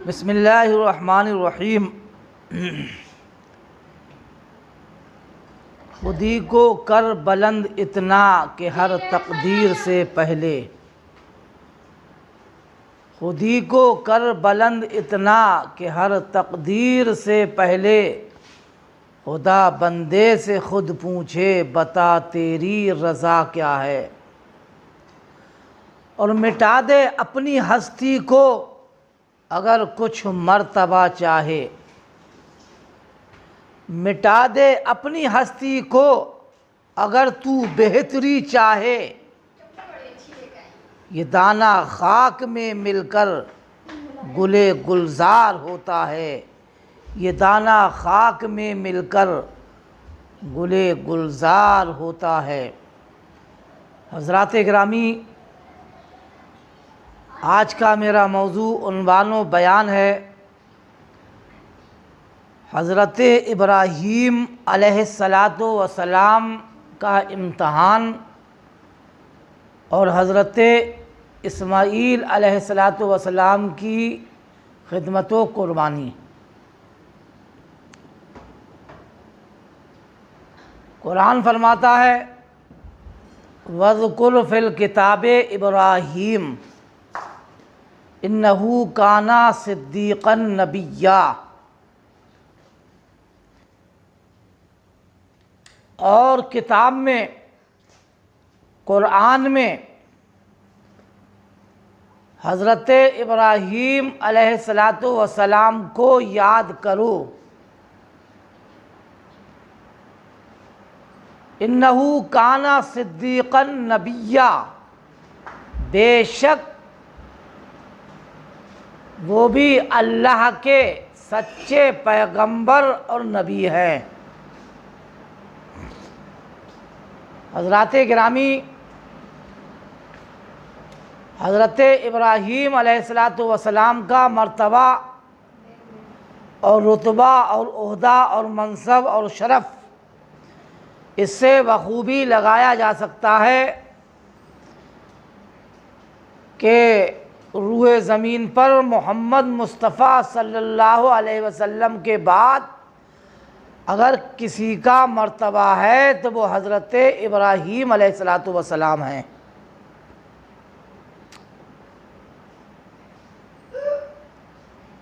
बिस्मिल्लाहिर्रहमानिर्रहीम। खुदी को कर बुलंद इतना कि हर तकदीर से पहले, खुदी को कर बुलंद इतना कि हर तकदीर से पहले, खुदा बंदे से खुद पूछे बता तेरी रज़ा क्या है। और मिटा दे अपनी हस्ती को अगर कुछ मर्तबा चाहे, मिटा दे अपनी हस्ती को अगर तू बेहतरी चाहे। ये दाना खाक में मिलकर गुले गुलजार होता है, ये दाना खाक में मिलकर गुले गुलजार होता है। हज़रात गिरामी, आज का मेरा मौजू उन्वानो बयान है हज़रत इब्राहीम अलैहिस्सलातु वस्सलाम का इम्तहान और हज़रत इस्माईल अलैहिस्सलातु वस्सलाम की खिदमत व कुर्बानी। कुरान फरमाता है वज़कुर फ़िल किताबे इब्राहीम इन्नहू काना सिद्दीक़न नबिय्या। और किताब में, कुरान में हज़रत इब्राहीम अलैहिस्सलातु वस्सलाम को याद करो। इन्नहू काना सिद्दीक़न नबिय्या, बेशक वो भी अल्लाह के सच्चे पैगंबर और नबी हैं। हज़रात गिरामी, हज़रत इब्राहीम अलैहिस्सलातु वस्सलाम का मर्तबा और रुतबा और ओहदा और मनसब और शरफ़ इससे बखूबी लगाया जा सकता है कि रूए ज़मीन पर मोहम्मद मुस्तफ़ा सल्लल्लाहु अलैहि वसल्लम के बाद अगर किसी का मर्तबा है तो वो हज़रत इब्राहीम अलैहिस्सलातु वस्सलाम हैं।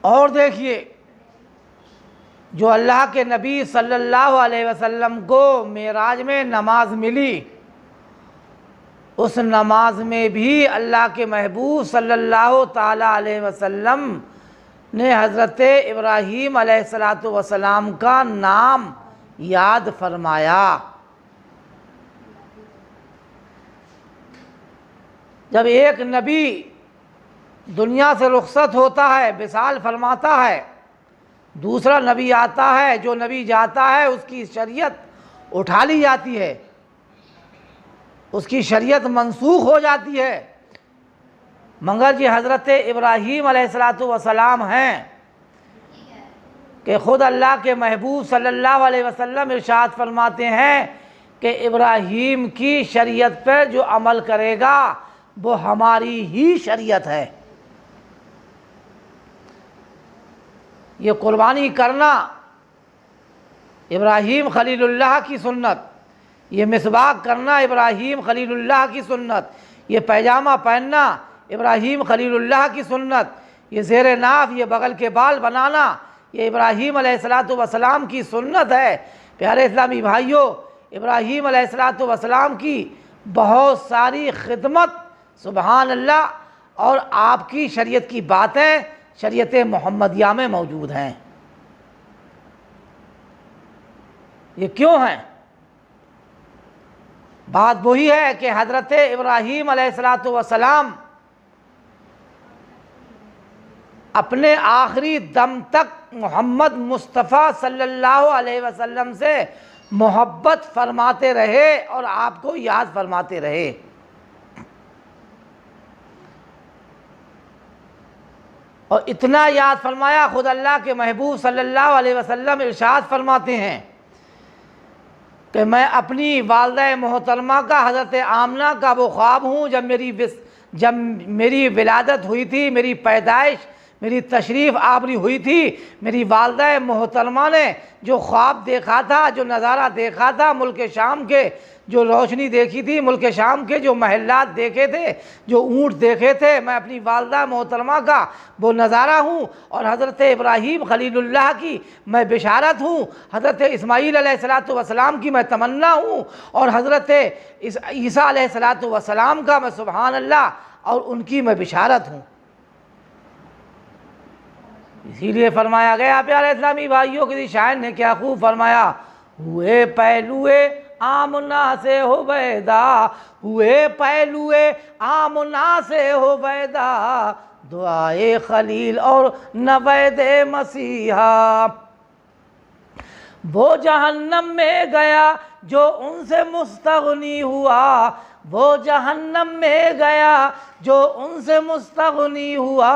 और देखिए, जो अल्लाह के नबी सल्लल्लाहु अलैहि वसल्लम को मेराज में नमाज मिली, उस नमाज में भी अल्लाह के महबूब सल्लल्लाहु ताला अलैहि वसल्लम ने हज़रत इब्राहीम अलैहिस्सलातु वस्सलाम का नाम याद फरमाया। जब एक नबी दुनिया से रुखसत होता है, विसाल फरमाता है, दूसरा नबी आता है, जो नबी जाता है उसकी शरीयत उठा ली जाती है, उसकी शरीयत मनसूख हो जाती है। मगर जी हज़रत इब्राहीम अलैहिस्सलातु वस्सलाम हैं कि ख़ुद अल्लाह के महबूब सल्लल्लाहु अलैहि वसल्लम इरशाद फरमाते हैं कि इब्राहीम की शरीयत पर जो अमल करेगा वो हमारी ही शरीयत है। ये कुर्बानी करना इब्राहीम खलीलुल्लाह की सुन्नत, ये मिसवाक करना इब्राहीम खलीलुल्लाह की सुन्नत, ये पैजामा पहनना इब्राहीम खलीलुल्लाह की सुन्नत, ये ज़ेर नाफ, ये बगल के बाल बनाना, ये इब्राहीम अलैहिस्सलातु वस्सलाम की सुन्नत है। प्यारे इस्लामी भाइयों, इब्राहीम अलैहिस्सलातु वस्सलाम की बहुत सारी खिदमत सुबहान अल्लाह और आपकी शरीयत की बातें शरीयत मोहम्मदिया में मौजूद हैं। ये क्यों हैं? बात वही है कि हज़रत इब्राहीम अलैहिस्सलातु वस्सलाम अपने आखिरी दम तक मोहम्मद मुस्तफ़ा सल्लल्लाहु अलैहि वसल्लम से मोहब्बत फरमाते रहे और आपको याद फरमाते रहे। और इतना याद फरमाया, खुद अल्लाह के महबूब सल्लल्लाहु अलैहि वसल्लम इरशाद फरमाते हैं कि मैं अपनी वालिदा मोहतरमा का, हज़रत आमना का वो ख्वाब हूँ जब मेरी विलादत हुई थी, मेरी पैदाइश मेरी तशरीफ़ आवरी हुई थी। मेरी वालदा मोहतरमा ने जो ख्वाब देखा था, जो नज़ारा देखा था, मुल्क शाम के जो रोशनी देखी थी, मुल्क शाम के जो महल्लात देखे थे, जो ऊँट देखे थे, मैं अपनी वालदा मोहतरमा का वो नज़ारा हूँ। और हज़रत इब्राहीम खलीलुल्लाह की मैं बिशारत हूँ, हज़रत इस्माईल अलैहिस्सलातु वस्सलाम की मैं तमन्ना हूँ, और हज़रत ईसा अलैहिस्सलातु वस्सलाम का मैं सुभान अल्लाह और उनकी मैं बिशारत हूँ। इसीलिए फरमाया गया प्यारे इस्लामी भाइयों, किसी शायर ने क्या खूब फरमाया, हुए पहलुए आमना से हो बैदा, हुए पहलुए आमना से हो बैदा, दुआए खलील और नवैद मसीहा। वो जहन्नम में गया जो उनसे मुस्तगनी हुआ, वो जहन्नम में गया जो उनसे मुस्तगनी हुआ,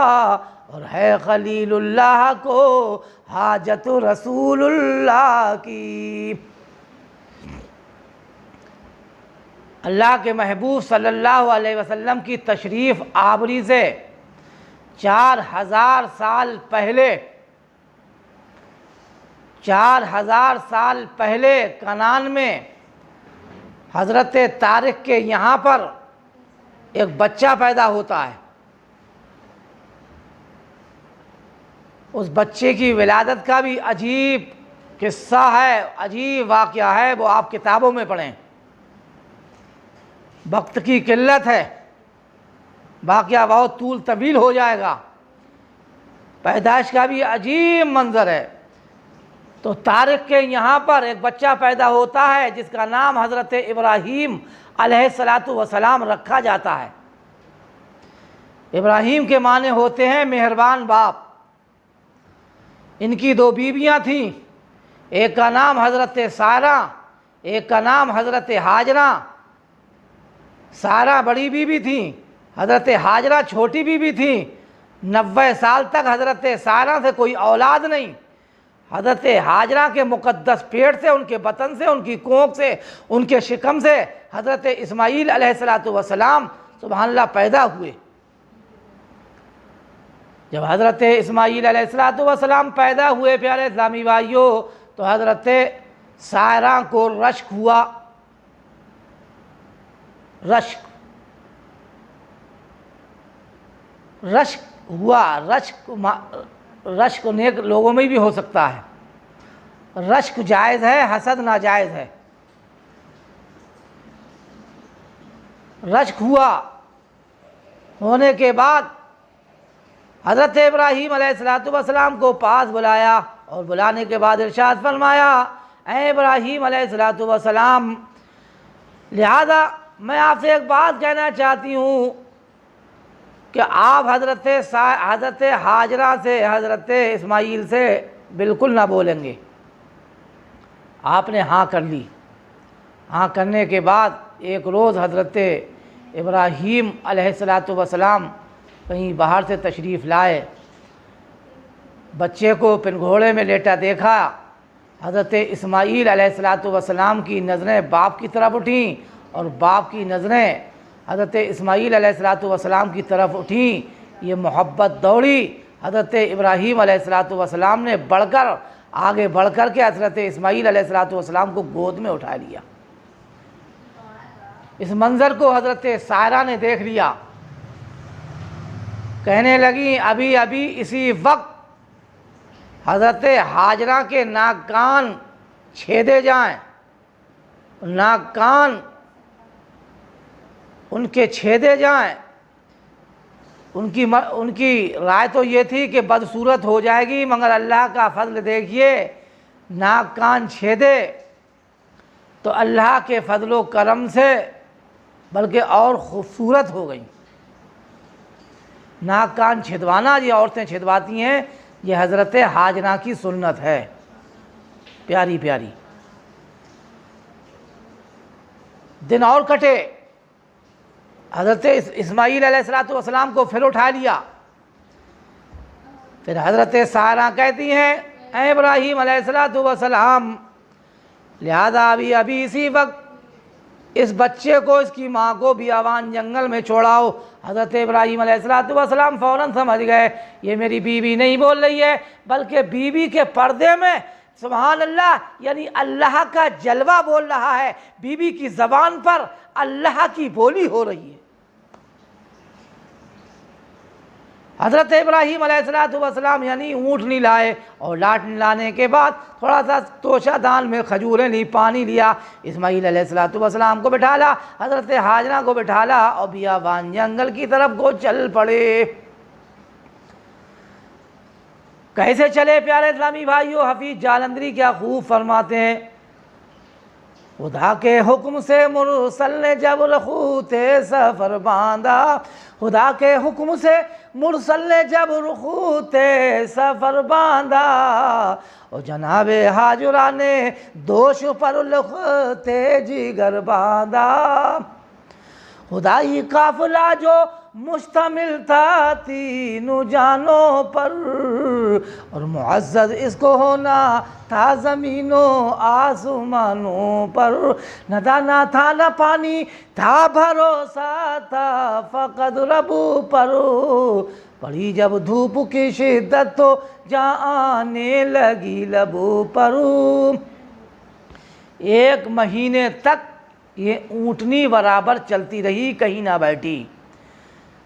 और है खलीलुल्लाह को हाजत रसूलुल्लाह की। अल्लाह के महबूब सल्लल्लाहु अलैहि वसल्लम की तशरीफ़ आवरी से 4000 साल पहले, 4000 साल पहले कनान में हज़रत तारिक के यहाँ पर एक बच्चा पैदा होता है। उस बच्चे की विलादत का भी अजीब किस्सा है, अजीब वाक़या है, वो आप किताबों में पढ़ें। वक्त की किल्लत है, वाक़या बहुत तूल तवील हो जाएगा। पैदाइश का भी अजीब मंज़र है। तो तारिक के यहाँ पर एक बच्चा पैदा होता है जिसका नाम हज़रत इब्राहीम अलैहिस्सलातु वस्सलाम रखा जाता है। इब्राहीम के माने होते हैं मेहरबान बाप। इनकी 2 बीवियाँ थीं, एक का नाम हज़रत सारा, एक का नाम हज़रत हाजरा। सारा बड़ी बीवी थी, हज़रत हाजरा छोटी बीवी थी। 90 साल तक हज़रत सारा से कोई औलाद नहीं। हज़रत हाजरा के मुक़द्दस पेट से, उनके बतन से, उनकी कोख से, उनके शिकम से हज़रत इस्माईल अलैहिस्सलातु वस्सलाम सुभान अल्लाह पैदा हुए। जब हज़रत इस्माईल अलैहिस्सलातु वस्सलाम पैदा हुए प्यारे इस्लामी भाइयों, तो हज़रत सारा को रश्क हुआ। रश्क हुआ। रश्क नेक लोगों में भी हो सकता है। रश्क जायज़ है, हसद नाजायज़ है। रश्क हुआ होने के बाद हज़रत इब्राहीम अलैहिस्सलातु वस्सलाम को पास बुलाया, और बुलाने के बाद इरशाद फरमाया, ऐ इब्राहीम अलैहिस्सलातु वस्सलाम, लिहाजा मैं आपसे एक बात कहना चाहती हूँ कि आप हज़रत हाजरा से, हज़रत इस्माईल से बिल्कुल ना बोलेंगे। आपने हाँ कर ली। हाँ करने के बाद एक रोज़ हज़रत इब्राहीम अलैहिस्सलातु वस्सलाम कहीं बाहर से तशरीफ़ लाए, बच्चे को पिनघोड़े में लेटा देखा। हज़रत इस्माईल अलैहिस्सलातु वस्सलाम की नज़रें बाप की तरफ उठीं, और बाप की नज़रें हज़रत इस्माईल अलैहिस्सलातु वस्सलाम की तरफ उठीं। ये मोहब्बत दौड़ी। हज़रत इब्राहीम अलैहिस्सलातु वस्सलाम ने आगे बढ़कर के हज़रत इस्माईल अलैहिस्सलातु वस्सलाम को गोद में उठा लिया। इस मंज़र को हज़रत सारा ने देख लिया। कहने लगी, अभी अभी इसी वक्त हज़रत हाजरा के नाक कान छेदे जाएं, नाक कान उनके छेदे जाएं। उनकी राय तो ये थी कि बदसूरत हो जाएगी, मगर अल्लाह का फ़ज़ल देखिए, नाक कान छेदे तो अल्लाह के फ़ज़ल करम से बल्कि और ख़ूबसूरत हो गई। नाक कान छिदवाना ये औरतें छिदवाती हैं, ये हज़रत हाजरा की सुन्नत है। प्यारी प्यारी दिन और कटे। हज़रत इस्माईल अलैहिस्सलातु वस्सलाम को फिर उठा लिया। फिर हज़रत सारा कहती हैं, ऐ इब्राहीम अलैहिस्सलातु वस्सलाम, लिहाजा अभी इसी वक्त इस बच्चे को, इसकी माँ को बियाबान जंगल में छोड़ाओ। हज़रत इब्राहीम अलैहिस्सलाम फ़ौरन समझ गए ये मेरी बीवी नहीं बोल रही है, बल्कि बीवी के पर्दे में सुभान अल्लाह यानी अल्लाह का जलवा बोल रहा है, बीवी की ज़बान पर अल्लाह की बोली हो रही है। हज़रत इब्राहीम अलैहिस्सलाम यानी ऊँटनी लाए और लाने के बाद थोड़ा सा तोशा दान में खजूरें ली, पानी लिया, इस्माईल अलैहिस्सलाम को बिठाला, हज़रत हाजरा को बिठाला और बियाबान जंगल की तरफ को चल पड़े। कैसे चले प्यारे इस्लामी भाइयों? हफीज जालंधरी क्या खूब फरमाते हैं, खुदा के हुक्म से मुरसल ने जब रखूते सफ़र बांधा, खुदा के हुक्म से मुरसल ने जब रखूते सफ़र बांधा, और जनाबे हाजरा ने दोष पर लखते जिगर बांधा। खुदाई काफिला जो मुश्तमिल था तीनों जानों पर, और मुअज़्ज़ज़ इसको होना था ज़मीनों आसमानों पर, न दाना था न पानी था, भरोसा था फ़कत रबू पर, पड़ी जब धूप की शिद्दत तो जहाँ आने लगी लबू पर। 1 महीने तक ये ऊँटनी बराबर चलती रही, कहीं ना बैठी।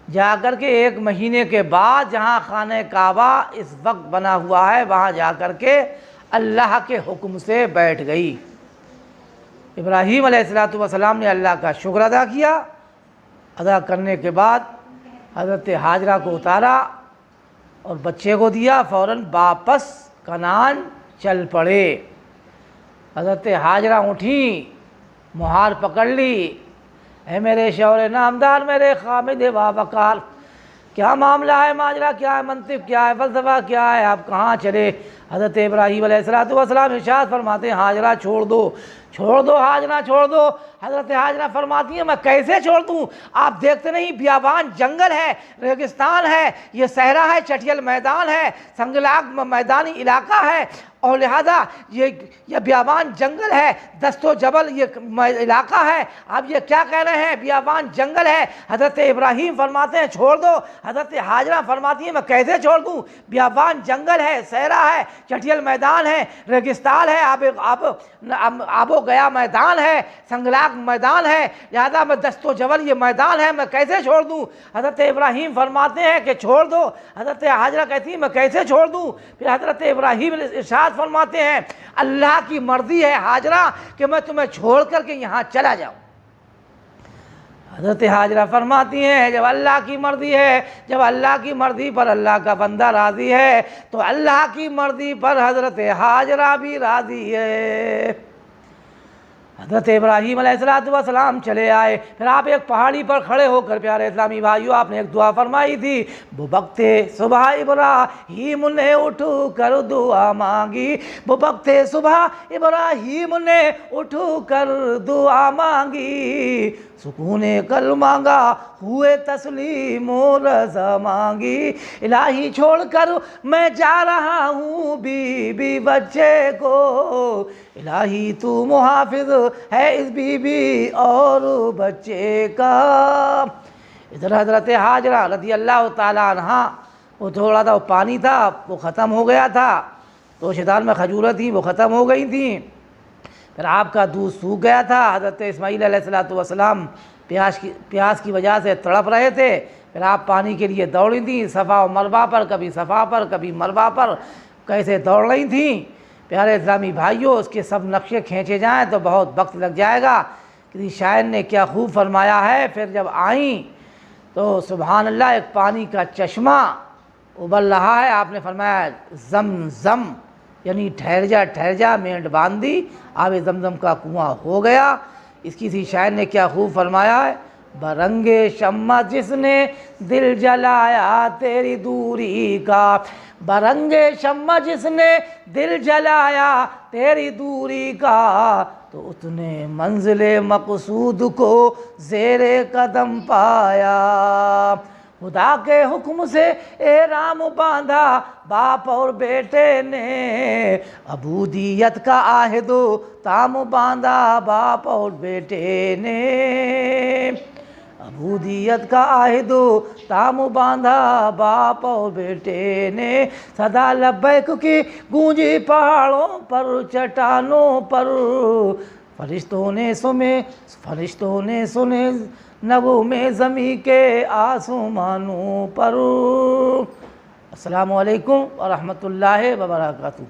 जाकर के 1 महीने के बाद जहाँ खाने काबा इस वक्त बना हुआ है, वहाँ जाकर के अल्लाह के हुक्म से बैठ गई। इब्राहीम अलैहिस्सलाम ने अल्लाह का शुक्र अदा किया। अदा करने के बाद हज़रत हाजरा को उतारा और बच्चे को दिया, फ़ौरन वापस कनान चल पड़े। हज़रत हाजरा उठी, मुहार पकड़ ली, है मेरे शौर नामदार, मेरे खामिद बावकार, क्या मामला है, माजरा क्या है, मंतिक क्या है, फ़लसफ़ा क्या है, आप कहाँ चले? हज़रत इब्राहीम अलैहिस्सलाम इरशाद फरमाते हैं हाजरा छोड़ दो, छोड़ दो हाजरा छोड़ दो। हज़रत हाजरा फरमाती हैं मैं कैसे छोड़ दूँ? आप देखते नहीं बियाबान जंगल है, रेगिस्तान है, ये सहरा है, चटियल मैदान है, संगलाग मैदानी इलाका है, और लिहाजा ये बियाबान जंगल है, दस्तो जबल ये इलाका है। आप ये क्या कह रहे हैं, बियाबान जंगल है? हज़रत इब्राहीम फरमाते हैं छोड़ दो। हज़रत हाजरा फरमाती हैं मैं कैसे छोड़ दूँ? बियाबान जंगल है, सहरा है, चटियल मैदान है, रेगिस्तान है, आबो गया मैदान है, संगलाग मैदान है, लिहाजा मैं दस्तो जबल ये मैदान है, मैं कैसे छोड़ दूँ? हज़रत इब्राहीम फरमाते हैं कि छोड़ दो। हज़रत हाजरा कहती है मैं कैसे छोड़ दूँ? फिर हज़रत इब्राहीम इरशाद फरमाते हैं अल्लाह की मर्जी है हाजरा कि मैं तुम्हें छोड़ करके यहाँ चला जाऊँ। हज़रत हाजरा फरमाती हैं जब अल्लाह की मर्ज़ी है, जब अल्लाह की मर्ज़ी पर अल्लाह का बंदा राज़ी है, तो अल्लाह की मर्ज़ी पर हज़रत हाजरा भी राज़ी है। हज़रत इब्राहीम अलैहिस्सलाम चले आए। फिर आप एक पहाड़ी पर खड़े होकर प्यारे इस्लामी भाइयों आपने एक दुआ फरमाई थी, वो वक्ते सुबह इब्राहीम ने उठ कर दुआ मांगी, वो वक्ते सुबह इब्राहीम ने उठ कर दुआ मांगी, सुकूने कल मांगा हुए तस्लीम रज़ा मांगी, इलाही छोड़कर मैं जा रहा हूँ बीबी बच्चे को, इलाही तू मुहाफिज है इस बीबी और बच्चे का। इधर हज़रत हाजरा रज़ी अल्लाह ताला अन्हा, वो थोड़ा सा पानी था वो ख़त्म हो गया था, तो शैतान में खजूरें थी वो ख़त्म हो गई थी। फिर आपका दूध सूख गया था। हज़रत इस्माईल अलैहिस्सलाम प्यास की वजह से तड़प रहे थे। फिर आप पानी के लिए दौड़ी थी, सफ़ा और मरवा पर, कभी सफ़ा पर कभी मरवा पर कैसे दौड़ रही थी। प्यारे इस्लामी भाइयों उसके सब नक्शे खींचे जाएँ तो बहुत वक्त लग जाएगा। किसी शायर ने क्या खूब फरमाया है, फिर जब आई तो सुबहान अल्लाह एक पानी का चश्मा उबल रहा है। आपने फरमाया जम जम यानी ठहर जा मेंढ बांधी आवे जमजम का कुआं हो गया। इसकी सी शायर ने क्या खूब फरमाया है, बरंगे शम्मा जिसने दिल जलाया तेरी दूरी का, बरंगे शम्मा जिसने दिल जलाया तेरी दूरी का, तो उसने मंजिले मकसूद को ज़ेरे कदम पाया। खुदा के हुक्म से एहराम बांधा बाप और बेटे ने, अबूदियत का आहदो ताम बांधा बाप और बेटे ने, अबूदियत का आहदो ताम बांधा बाप और बेटे ने। सदा लब्बैक की गूंजी पहाड़ों पर चट्टानों पर, फरिश्तों ने सुने नगों में ज़मीं के आसमानों पर। अस्सलामु अलैकुम व रहमतुल्लाहि व बरकातुहू।